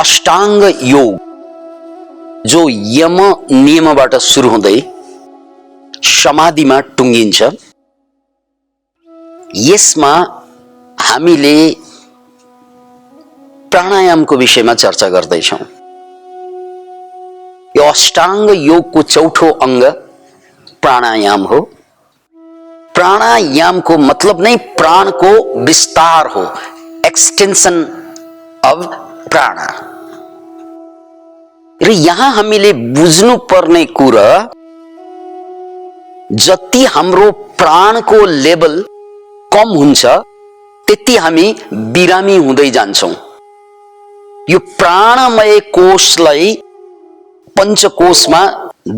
अष्टांग योग जो यम नियमबाट सुरु हुँदै समाधिमा टुङ्गिन्छ, यसमा हामीले प्राणायामको विषयमा चर्चा गर्दैछौं। यो अष्टांग योगको चौथो अंग प्राणायाम हो। प्राणायामको मतलब नै प्राणको विस्तार हो, एक्सटेंशन अफ प्राण। र यहाँ हामीले बुझ्नु पर्ने कुरा, जति हाम्रो प्राणको लेभल कम हुन्छ त्यति हामी बिरामी हुँदै जान्छौं। यो प्राणमय कोषलाई पंचकोशमा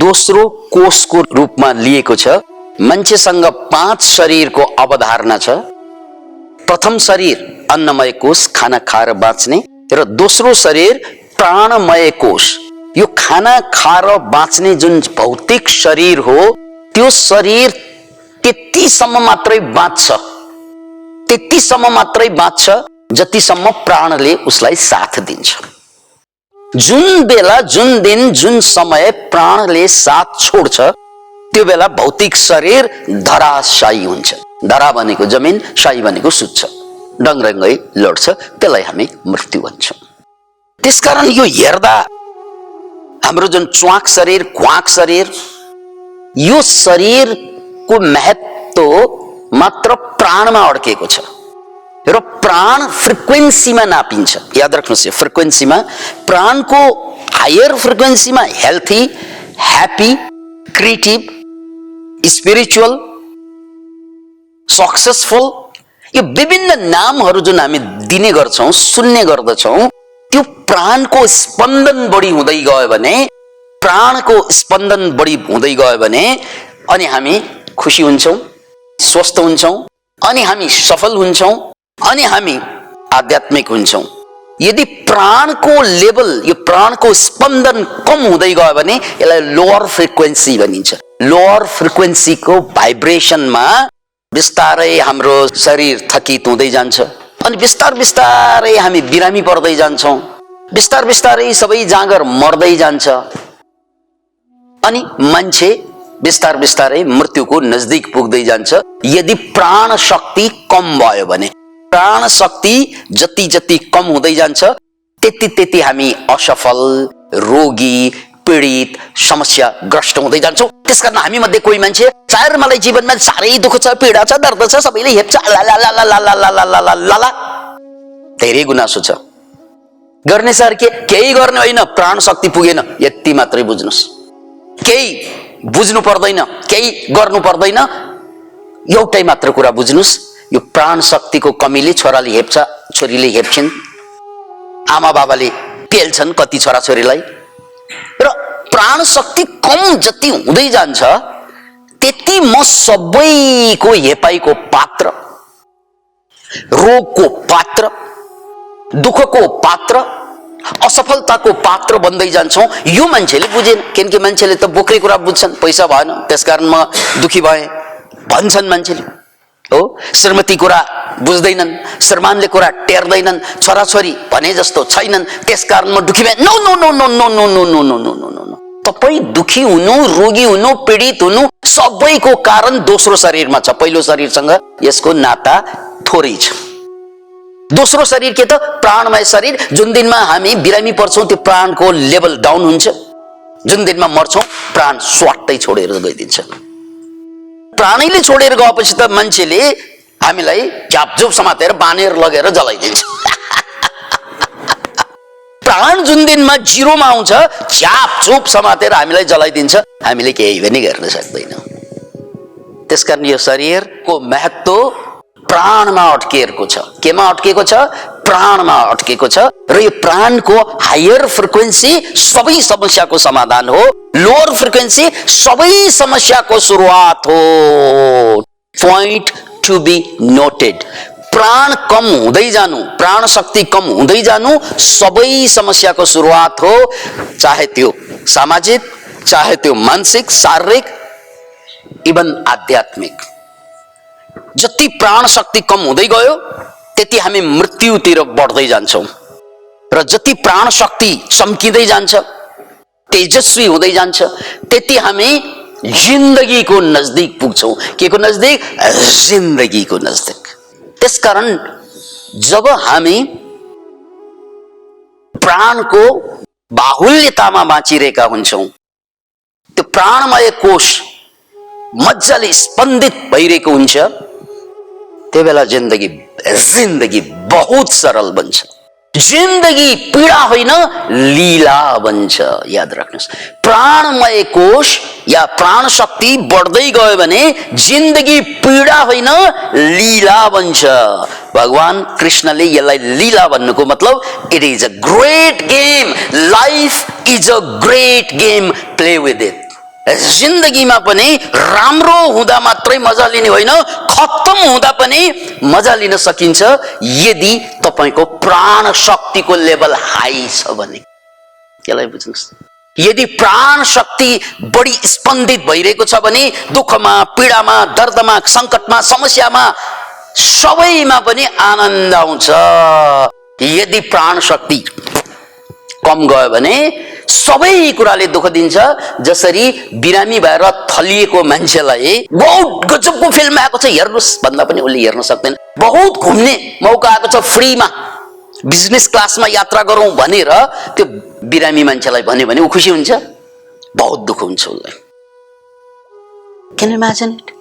दोस्रो कोषको रूपमा लिएको छ। मान्छेसँग 5 शरीरको अवधारणा छ। प्रथम शरीर अन्नमय कोष, खाना खाएर बाँच्ने, र दोस्रो शरीर प्राणमय कोष। यो खाना खाएर बाँच्ने जुन भौतिक शरीर हो, त्यो शरीर त्यतिसम्म मात्रै बाँच्छ, त्यतिसम्म मात्रै बाँच्छ जतिसम्म प्राणले उसलाई साथ दिन्छ। जुन बेला, जुन दिन, जुन समय प्राणले साथ छोड्छ, त्यो बेला भौतिक शरीर धराशायी हुन्छ। धरा भनेको जमिन, शायी भनेको सुत्छ, डङरङ्गै लड्छ, त्यसलाई हामी मृत्यु भन्छौं। त्यसकारण यो हेर्दा हाम्रो जुन च्वाक शरीर, क्वाक शरीर, यो शरीरको महत्व मात्र प्राणमा अड्केको छ। र प्राण फ्रिक्वेन्सीमा नापिन्छ। याद राख्नुहोस्, यो फ्रिक्वेन्सीमा प्राणको हायर फ्रिक्वेन्सीमा healthy, happy, creative, spiritual, successful, यो विभिन्न नामहरू जुन हामी दिने गर्छौं, सुन्ने गर्दछौं, त्यो प्राणको स्पन्दन बढी हुँदै गयो भने, प्राणको स्पन्दन बढी हुँदै गयो भने अनि हामी खुसी हुन्छौं, स्वस्थ हुन्छौं, अनि हामी सफल हुन्छौं, अनि हामी आध्यात्मिक हुन्छौं। यदि प्राणको लेभल, यो प्राणको स्पन्दन कम हुँदै गयो भने यसलाई लोअर फ्रिक्वेन्सी भनिन्छ। लोअर फ्रिक्वेन्सीको भाइब्रेसनमा बिस्तारै हाम्रो शरीर थकित हुँदै जान्छ, अनि बिस्तार बिस्तारै हामी बिरामी पर्दै जान्छौं, बिस्तार बिस्तारै सबै जाँगर मर्दै जान्छ, अनि मान्छे बिस्तार बिस्तारै मृत्युको नजदिक पुग्दै जान्छ। यदि प्राण शक्ति कम भयो भने, प्राण शक्ति जति जति कम हुँदै जान्छ त्यति त्यति हामी असफल, रोगी, पीडित, समस्याग्रस्त हुँदै जान्छौं। त्यसकारण हामी मध्ये कोही मान्छे चाहे मलाई जीवनमा साह्रै दुःख छ, पीडा छ, दर्द छ, सबैले हेप्छ, धेरै गुनासो छ, गर्ने सार केही गर्ने होइन, प्राण शक्ति पुगेन, यति मात्रै बुझ्नुस्। केही बुझ्नु पर्दैन, केही गर्नु पर्दैन, एउटै मात्र कुरा बुझ्नुस्, यो प्राण शक्तिको कमीले छोराले हेप्छ, छोरीले हेप्छिन्, आमा बाबाले पेल्छन् कति छोरा छोरीलाई। र प्राण शक्ति कम जति हुँदै जान्छ त्यति म सबैको हेपाइको पात्र, रोगको पात्र, दुःखको पात्र, असफलताको पात्र बन्दै जान्छौं। यो मान्छेले बुझेन, किनकि मान्छेले त बोक्रे कुरा बुझ्छन्, पैसा भएन त्यसकारण म दुखी भए भन्छन् मान्छेले हो। श्रीमती कुरा बुझ्दैनन्, श्रीमानले कुरा टेर्दैनन्, छोराछोरी भने जस्तो छैनन्, त्यसकारण म दुखी भए। No no no no no no no no no no no no. तपाई दुखी हुनु, रोगी हुनु, पीडित हुनु सबैको कारण दोस्रो शरीरमा छ। पहिलो शरीरसँग यसको नाता थोरै छ। दोस्रो शरीर के त प्राणमय शरीर। जुन दिनमा हामी बिरामी पर्छौं त्यो प्राणको लेभल डाउन हुन्छ, जुन दिनमा मर्छौं प्राण स्वाट्टै छोडेर गइदिन्छ। प्राणैले छोडेर गएपछि त मान्छेले हामीलाई झ्यापझुप समातेर बानेर लगेर जलाइदिन्छ। प्राण जुन दिनमा जिरोमा आउँछ, झ्यापझुप समातेर हामीलाई जलाइदिन्छ, हामीले केही पनि गर्न सक्दैनौं। त्यसकारण यो शरीरको महत्व प्राणमा अड्किएको छ। केमा अड्किएको छ? प्राणमा अड्किएको छ। र यो प्राणको हायर फ्रिक्वेन्सी सबै समस्याको समाधान हो, लोअर फ्रिक्वेन्सी सबै समस्याको सुरुवात हो। Point to be noted. प्राण कम हुँदै जानु, प्राण शक्ति कम हुँदै जानु सबै समस्याको सुरुवात हो, चाहे त्यो सामाजिक, चाहे त्यो मानसिक, शारीरिक, इवन आध्यात्मिक। जति प्राण शक्ति कम हुँदै गयो त्यति हामी मृत्युतिर बढ्दै जान्छौं। र जति प्राण शक्ति चम्किँदै जान्छ, तेजस्वी हुँदै जान्छ, त्यति हामी जिन्दगीको नजदीक पुग्छौं। के को नजदीक? जिन्दगीको नजदीक। त्यसकारण जब हामी प्राणको बाहुल्यतामा बाँचिरहेका हुन्छौं, त्यो प्राणमय कोष मजाले स्पन्दित भइरहेको हुन्छ, त्यो बेला जिन्दगी बहुत सरल बन्छ। जिन्दगी पीडा होइन, लीला बन्छ। याद राख्नुस्, प्राणमय कोष या प्राण शक्ति बढ्दै गयो भने जिन्दगी पीडा होइन, लीला बन्छ। भगवान कृष्णले यसलाई लीला भन्नुको मतलब it is a great game, life is a great game, play with it. जिन्दगीमा पनि राम्रो हुँदा मात्रै मजा लिने होइन, खत्तम हुँदा पनि मजा लिन सकिन्छ यदि तपाईको प्राण शक्तिको लेभल हाई छ भने। यसलाई बुझ्नुस्, यदि प्राण शक्ति बढी स्पन्दित भइरहेको छ भने दुःखमा, पीडामा, दर्दमा, संकटमा, समस्यामा सबैमा पनि आनन्द आउँछ। यदि प्राण शक्ति कम गयो भने सबै कुराले दुःख दिन्छ। जसरी बिरामी भएर थलिएको मान्छेलाई बहुत गजबको फिल्म आएको छ, हेर्नुस् भन्दा पनि उसले हेर्न सक्दैन। बहुत घुम्ने मौका आएको छ, फ्रीमा बिजनेस क्लासमा यात्रा गरौं भनेर त्यो बिरामी मान्छेलाई भन्यो भने ऊ खुसी हुन्छ? बहुत दुःख हुन्छ उसलाई। Can you imagine it?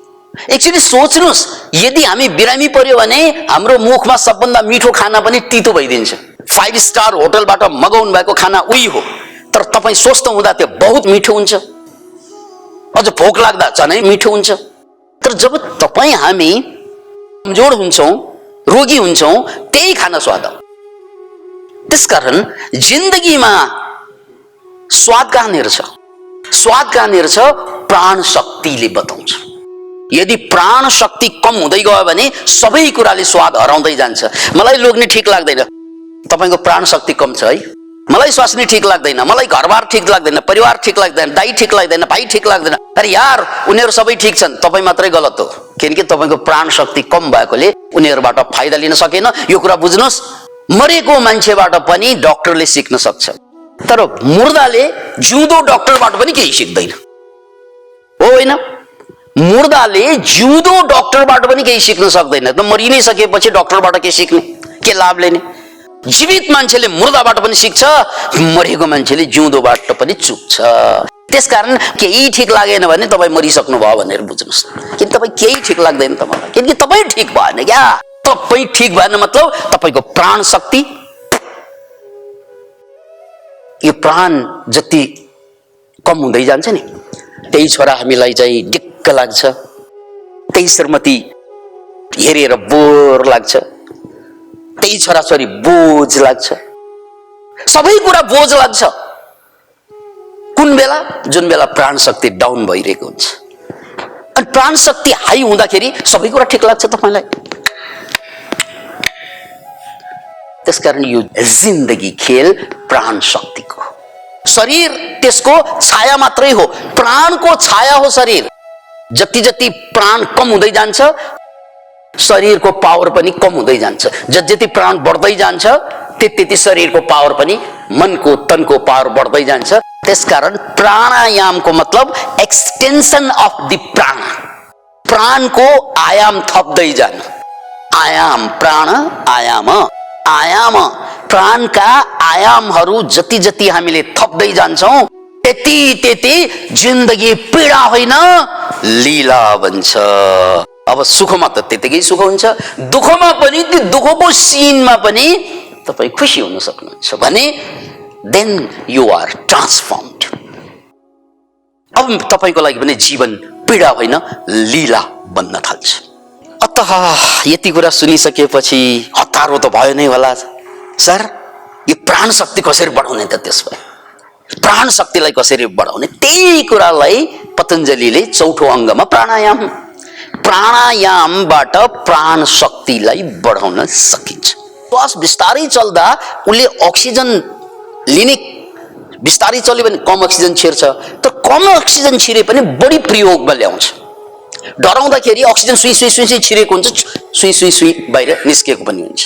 Actually सोच्नुस्, यदि हामी बिरामी पर्यो भने हाम्रो मुखमा सबभन्दा मिठो खाना पनि तितो भइदिन्छ। 5 स्टार होटलबाट मगाउनु भएको खाना उही हो, तर तपाई स्वस्थ हुँदा त्यो बहुत मिठो हुन्छ, अझ भोक लाग्दा झनै मिठो हुन्छ। तर जब तपाई हामी कमजोर हुन्छौं, रोगी हुन्छौं, त्यही खाना स्वाद हो। त्यसकारण जिन्दगीमा स्वाद कहाँनिर छ? स्वाद कहाँनिर छ? प्राण शक्तिले बताउँछ। यदि प्राण शक्ति कम हुँदै गयो भने सबै कुराले स्वाद हराउँदै जान्छ। मलाई लोग्ने ठीक लाग्दैन, तपाईको प्राण शक्ति कम छ है। मलाई स्वास्नी ठीक लाग्दैन, मलाई घरबार ठीक लाग्दैन, परिवार ठीक लाग्दैन, दाइ ठीक लाग्दैन, भाइ ठीक लाग्दैन। अरे यार, उनीहरू सबै ठीक छन्, तपाई मात्रै गलत हो। किनकि तपाईको प्राण शक्ति कम भएकोले उनीहरूबाट फाइदा लिन सकेन। यो कुरा बुझ्नुस्, मरेको मान्छेबाट पनि डाक्टरले सिक्न सक्छ, तर मुर्दाले जिउँदो डाक्टरबाट पनि केही सिक्दैन। हो होइन? मुर्दाले जिउँदो डाक्टरबाट पनि केही सिक्न सक्दैन। त मरि नै सकेपछि डाक्टरबाट के सिक्ने, के लाभ लिने? जीवित मान्छेले मुर्दाबाट पनि सिक्छ, मरेको मान्छेले जिउँदोबाट पनि चुक्छ। त्यसकारण केही ठीक लागेन भने तपाई मरिसक्नु भयो भनेर बुझ्नुस्। किन तपाई केही ठीक लाग्दैन त मलाई? किनकि तपाई ठीक भएन क्या। तपाई ठीक भएन मतलब तपाईको प्राण शक्ति, यो प्राण जति कम हुँदै जान्छ नि, त्यही छोरा हामीलाई चाहिँ दिक्क लाग्छ, त्यही श्रीमती हेरेर बोर लाग्छ, त्यही छोराछोरी बोझ लाग्छ, सबै कुरा बोझ लाग्छ। कुन बेला? जुन बेला प्राण शक्ति डाउन भइरहेको हुन्छ। अनि प्राण शक्ति हाई हुँदाखेरि सबै कुरा ठिक लाग्छ तपाईलाई। त्यसकारण यो जिन्दगी खेल प्राण शक्तिको। शरीर त्यसको छाया मात्रै हो, प्राणको छाया हो शरीर। जति जति प्राण कम हुँदै जान्छ शरीरको पावर पनि कम हुँदै जान्छ। जति प्राण बढ्दै जान्छ त्यति शरीरको पावर पनि, मनको तनको पावर बढ्दै जान्छ। त्यसकारण प्राणायामको मतलब एक्सटेन्सन अफ द प्राण, प्राणको आयाम थप्दै जानु। आयाम, प्राण आयाम, आयाम प्राणका आयामहरू जति जति हामीले थप्दै जान्छौं त्यति त्यति जिन्दगी पीडा होइन, लीला बन्छ। अब सुखमा त त्यतिकै सुख हुन्छ, दुःखमा पनि त्यो दुःखको सिनमा पनि तपाई खुसी हुन सक्नुहुन्छ भने देन यु आर ट्रान्सफर्मड। अब तपाईको लागि पनि जीवन पीडा होइन, लीला बन्न थाल्छ। अतः यति कुरा सुनिसकेपछि हतारो त भयो नै होला। सर, यो प्राण शक्ति कसरी बढाउने त? त्यसमा प्राण शक्तिलाई कसरी बढाउने? त्यही कुरालाई पतञ्जलिले चौथो अङ्गमा प्राणायाम, प्राणायामबाट प्राण शक्तिलाई बढाउन सकिन्छ। श्वास बिस्तारै चल्दा उसले अक्सिजन लिने, बिस्तारै चल्यो भने कम अक्सिजन छिर्छ, तर कम अक्सिजन छिरे पनि बढी प्रयोगमा ल्याउँछ। डराउँदाखेरि अक्सिजन सुई सुई सुई सुई छिरेको हुन्छ, सुई सुई सुई बाहिर निस्केको पनि हुन्छ।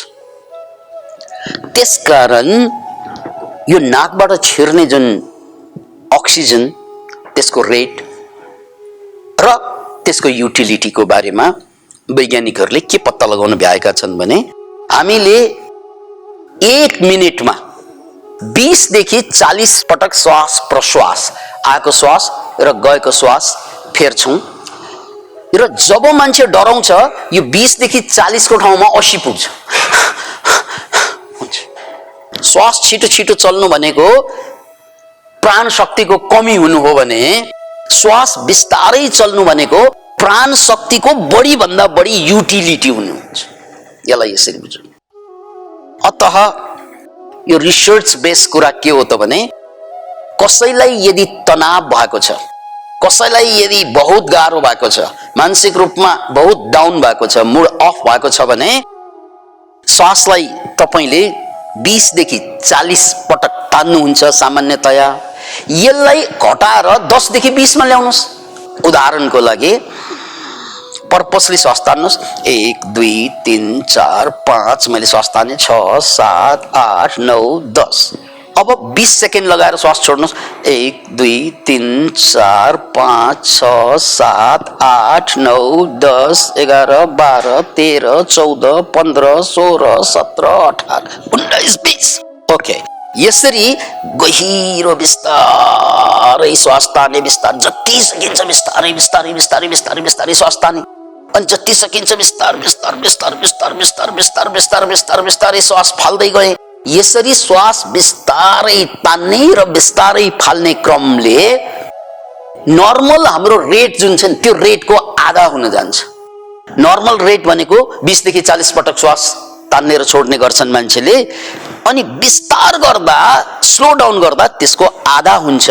त्यसकारण यो नाकबाट छिर्ने जुन अक्सिजन त्यसको रेट र त्यसको युटिलिटीको बारेमा वैज्ञानिकहरूले के पत्ता लगाउन भ्याएका छन् भने हामीले 1 मिनेटमा 20 देखि 40 पटक श्वास प्रश्वास, आएको श्वास र गएको श्वास फेर्छौं र जब मान्छे डराउँछ यो 20 देखि 40 को ठाउँमा 80 पुग्छ। श्वास छिटो छिटो चल्नु भनेको प्राण शक्तिको कमी हुनु हो भने श्वास बिस्तारै चल्नु भनेको प्राण शक्तिको बढी भन्दा बढी युटिलिटी हुनुहुन्छ। यसलाई यसरी बुझ्नु। अतः यो रिसर्च बेस कुरा के हो त भने कसैलाई यदि तनाव भएको छ, कसैलाई यदि बहुत गाह्रो भएको छ, मानसिक रूपमा बहुत डाउन भएको छ, मुड अफ भएको छ भने श्वासलाई तपाईले 20 देखि 40 पटक तान्नुहुन्छ सामान्यतया। यसलाई घटाएर 10 देखि 20 मा ल्याउनुस्। उदाहरणको लागि पर्पसली श्वास तान्नुस्। 1 2 3 4 5 मैले श्वास ताने 6 7 8 9 10। अब 20 सेकेन्ड लगाएर श्वास छोड्नुस्। 1 2 3 4 5 6 7 8 9 10 11 12 13 14 15 16 17 18 19 20। ओके, यसरी गहिरो बिस्तारै श्वास ताने, बिस्तार जति सकिन्छ बिस्तारै बिस्तारै बिस्तारै बिस्तारै बिस्तारै श्वास ताने, अनि जति सकिन्छ बिस्तार बिस्तार बिस्तार बिस्तार बिस्तार बिस्तार बिस्तार बिस्तार बिस्तारै श्वास फाल्दै गए। यसरी श्वास बिस्तारै तान्ने र बिस्तारै फाल्ने क्रमले नर्मल हाम्रो रेट जुन छ त्यो रेटको आधा हुन जान्छ। नर्मल रेट भनेको 20 देखि 40 पटक श्वास तान्ने र छोड्ने गर्छन् मान्छेले, अनि विस्तार गर्दा स्लो डाउन गर्दा त्यसको आधा हुन्छ।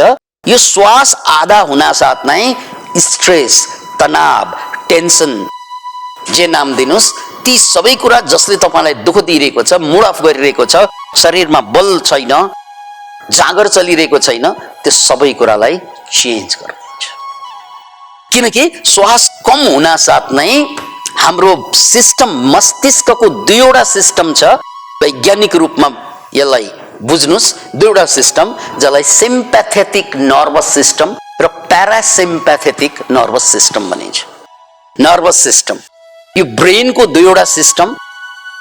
यो श्वास आधा हुना साथ नै स्ट्रेस, तनाव, टेन्सन जे नाम दिनुस्, ती सबै कुरा जसले तपाईलाई दुःख दिइरहेको छ, मुड अफ गरिरहेको छ, शरीरमा बल छैन, जागर चलिरहेको छैन, त्यो सबै कुरालाई चेन्ज गर्छ। किनकि श्वास कम हुना साथ नै हाम्रो सिस्टम, मस्तिष्कको दुईवटा सिस्टम छ। वैज्ञानिक रूपमा यसलाई बुझ्नुस्। दुईवटा सिस्टम जसलाई सिम्प्याथेटिक नर्भस सिस्टम र प्यारासिम्प्याथेटिक नर्भस सिस्टम भनिन्छ। नर्भस सिस्टम यो ब्रेनको दुईवटा सिस्टम,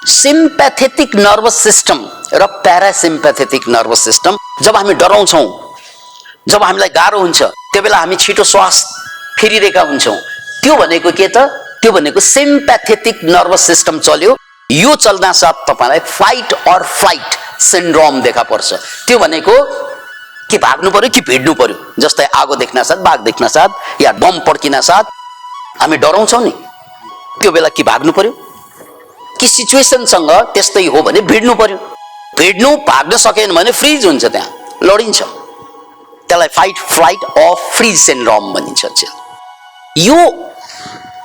सिम्प्याथेटिक नर्भस सिस्टम र प्यारासिम्प्याथेटिक नर्भस सिस्टम। जब हामी डराउँछौं, जब हामीलाई गाह्रो हुन्छ, त्यो बेला हामी छिटो श्वास फेरिरहेका हुन्छौं। त्यो भनेको के त? त्यो भनेको सिम्प्याथेटिक नर्भस सिस्टम चल्यो। यो चल्दा साथ तपाईलाई फाइट अर फ्लाइट सिन्ड्रोम देखा पर्छ। त्यो भनेको कि भाग्नु पर्यो कि भिड्नु पर्यो। जस्तै आगो देख्न साथ, बाघ देख्न साथ या बम पड्किन साथ हामी डराउँछौं नि, त्यो बेला कि भाग्नु पर्यो कि सिचुएसनसँग त्यस्तै हो भने भिड्नु पर्यो। भिड्नु भाग्न सकेन भने फ्रिज हुन्छ, त्यहाँ लडिन्छ। त्यसलाई fight flight or freeze syndrome भनिन्छ। यो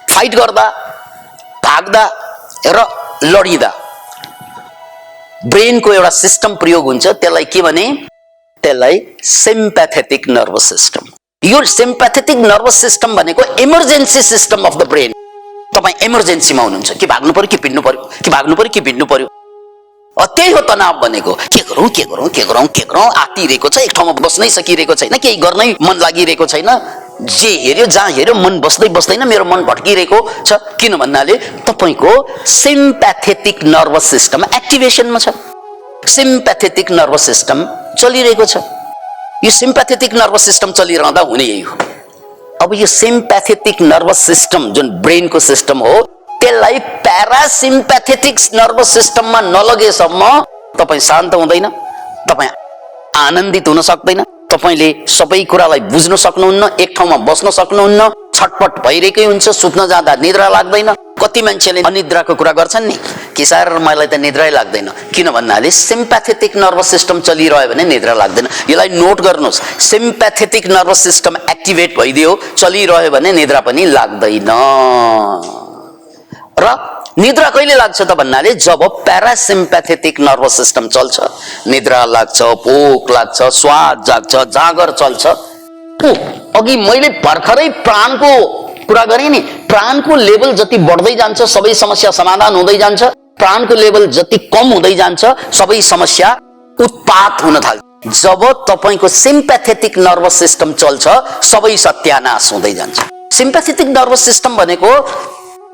फाइट गर्दा, भाग्दा र लडिदा ब्रेनको एउटा सिस्टम प्रयोग हुन्छ। त्यसलाई के भने? त्यसलाई सिम्प्याथेटिक नर्भस सिस्टम। यो सिम्प्याथेटिक नर्भस सिस्टम भनेको emergency system of the brain. तपाई इमर्जेन्सीमा हुनुहुन्छ, कि भाग्नु पर्यो कि भिड्नु पर्यो, कि भाग्नु पर्यो कि भिड्नु पर्यो। त्यही हो तनाव भनेको। के गरौँ के गरौँ के गरौँ के गरौँ आतिरहेको छ, एक ठाउँमा बस्नै सकिरहेको छैन, केही गर्नै मन लागिरहेको छैन। जे हेर्यो जहाँ हेर्यो मन बस्दै बस्दैन, मेरो मन भट्किरहेको छ। किन भन्नाले तपाईको सिम्प्याथेटिक नर्भस सिस्टम एक्टिभेसनमा छ, सिम्प्याथेटिक नर्भस सिस्टम चलिरहेको छ। यो सिम्प्याथेटिक नर्भस सिस्टम चलिरहँदा हुने यही हो। अब यो सिम्प्याथेटिक नर्भस सिस्टम जुन ब्रेनको सिस्टम हो, त्यसलाई प्यारासिम्प्याथेटिक नर्भस सिस्टममा नलगेसम्म तपाई शान्त हुँदैन, तपाई आनन्दित हुन सक्दैन, तपाईले सबै कुरालाई बुझ्न सक्नुहुन्न, एक ठाउँमा बस्न सक्नुहुन्न, छटपट भइरहेकै हुन्छ, सुत्न जाँदा निद्रा लाग्दैन। कति मान्छेले अनिद्राको कुरा गर्छन् नि, कि सर मलाई त निद्रै लाग्दैन। किन भन्नाले सिम्प्याथेटिक नर्भस सिस्टम चलिरह्यो भने निद्रा लाग्दैन। यसलाई नोट गर्नुस्, सिम्प्याथेटिक नर्भस सिस्टम एक्टिभेट भइदियो, चलिरह्यो भने निद्रा पनि लाग्दैन। र निद्रा कहिले लाग्छ त भन्नाले जब प्यारासिम्प्याथेटिक नर्भस सिस्टम चल्छ, निद्रा लाग्छ, भोक लाग्छ, स्वाद जाग्छ, जागर चल्छ। अघि मैले भर्खरै प्राणको कुरा गरेँ नि, प्राणको लेभल जति बढ्दै जान्छ सबै समस्या समाधान हुँदै जान्छ, प्राणको लेभल जति कम हुँदै जान्छ सबै समस्या उत्पात हुन थाल्छ। जब तपाईको सिम्प्याथेटिक नर्भस सिस्टम चल्छ सबै सत्यानाश हुँदै जान्छ। सिम्प्याथेटिक नर्भस सिस्टम भनेको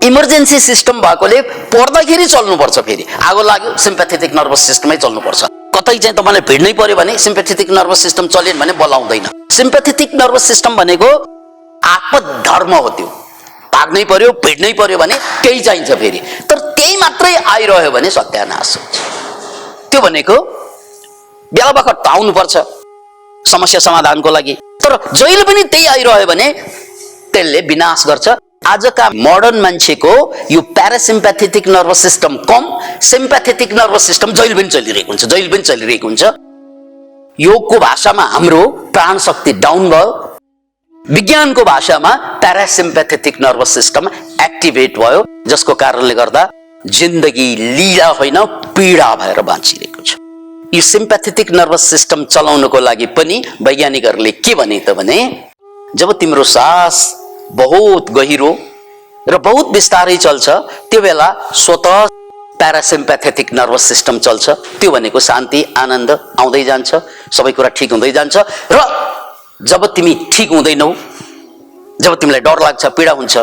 इमर्जेन्सी सिस्टम भएकोले पर्दाखेरि चल्नुपर्छ। फेरि आगो लाग्यो सिम्प्याथेटिक नर्भस सिस्टमै चल्नुपर्छ। कतै चाहिँ तपाईलाई भिड्नै पर्यो भने सिम्प्याथेटिक नर्भस सिस्टम चलेन भने बोलाउँदैन। सिम्प्याथेटिक नर्भस सिस्टम भनेको आत्मधर्म हो। त्यो भाग्नै पर्यो भिड्नै पर्यो भने केही चाहिन्छ फेरि, तर त्यही मात्रै आइरह्यो भने सत्यानाश हुन्छ। त्यो भनेको बेला बखत आउनुपर्छ समस्या समाधानको लागि, तर जहिले पनि त्यही आइरह्यो भने त्यसले विनाश गर्छ। आजका मोडर्न मान्छेको यो प्यारासिम्प्याथेटिक नर्भस सिस्टम कम, सिम्प्याथेटिक नर्भस सिस्टम जहिले पनि चलिरहेको हुन्छ, जहिले पनि चलिरहेको हुन्छ। योगको भाषामा हाम्रो प्राण शक्ति डाउन भयो, विज्ञानको भाषामा प्यारासिम्प्याथेटिक नर्भस सिस्टम एक्टिभेट भयो, जसको कारणले गर्दा जिन्दगी लीला होइन पीडा भएर बाँचिरहेको छ। यो सिम्प्याथेटिक नर्भस सिस्टम चलाउनको लागि पनि वैज्ञानिकहरूले के भने त भने जब तिम्रो सास बहुत गहिरो र बहुत बिस्तारै चल्छ त्यो बेला स्वतः प्यारासिम्प्याथेटिक नर्भस सिस्टम चल्छ। त्यो भनेको शान्ति आनन्द आउँदै जान्छ, सबै कुरा ठिक हुँदै जान्छ। र जब तिमी ठिक हुँदैनौ, जब तिमीलाई डर लाग्छ पीडा हुन्छ,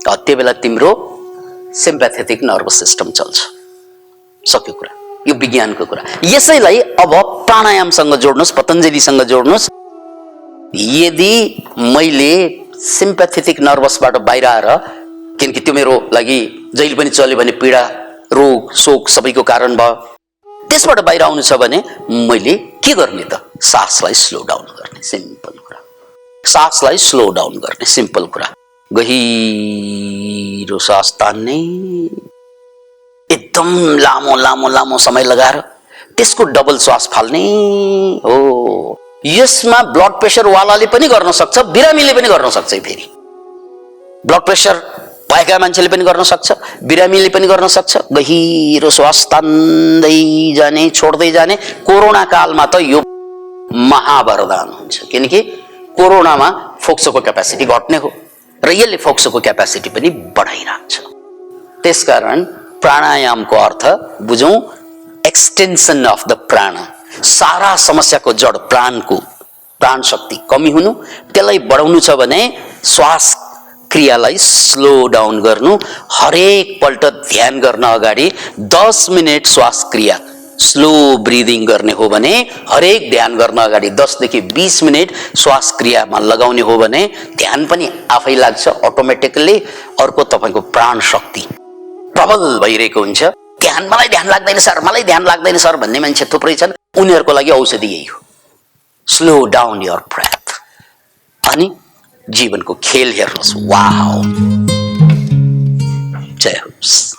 त्यो बेला तिम्रो सिम्प्याथेटिक नर्भस सिस्टम चल्छ। सक्यो कुरा, यो विज्ञानको कुरा। यसैलाई अब प्राणायामसँग जोड्नुहोस्, पतञ्जलिसँग जोड्नुहोस्। यदि मैले सिम्प्याथेटिक नर्भसबाट बाहिर आएर, किनकि त्यो मेरो लागि जहिले पनि चल्यो भने पीडा रोग शोक सबैको कारण भयो, त्यसबाट बाहिर आउनु छ भने मैले के गर्ने त? सासलाई स्लो डाउन गर्ने, सिम्पल कुरा। सासलाई स्लो डाउन गर्ने सिम्पल कुरा। गहिरो सास तान्ने, एकदम लामो लामो लामो समय लगाएर त्यसको डबल श्वास फाल्ने हो। यसमा ब्लड प्रेसर वालाले पनि गर्न सक्छ, बिरामीले पनि गर्न सक्छ। फेरि ब्लड प्रेसर भएका मान्छेले पनि गर्न सक्छ, बिरामीले पनि गर्न सक्छ। गहिरो श्वास तान्दै जाने, छोड्दै जाने। कोरोना कालमा त यो महावरदान हुन्छ, किनकि कोरोनामा फोक्सोको क्यापासिटी घट्ने हो र यसले फोक्सोको क्यापासिटी पनि बढाइराख्छ। त्यसकारण प्राणायामको अर्थ बुझौँ, एक्सटेन्सन अफ द प्राण। सारा समस्याको जड प्राणको, प्राण शक्ति कमी हुनु, त्यसलाई बढाउनु छ भने श्वास क्रियालाई स्लो डाउन गर्नु। हरेक पल्ट ध्यान गर्न अगाडि 10 मिनट श्वास क्रिया स्लो ब्रिदिङ गर्ने हो भने, हरेक ध्यान गर्न अगाडि 10 देखि 20 मिनट श्वास क्रियामा लगाउने हो भने ध्यान पनि आफै लाग्छ अटोमेटिकली। अर्को तपाईको प्राण शक्ति प्रबल भइरहेको हुन्छ। मलाई ध्यान लाग्दैन सर, मलाई ध्यान लाग्दैन सर भन्ने मान्छे थुप्रै छन्। उनीहरूको लागि औषधि यही हो, स्लो डाउन योर ब्रेथ। अनि जीवनको खेल हेर्नुहोस्, वाउ। जय होस्।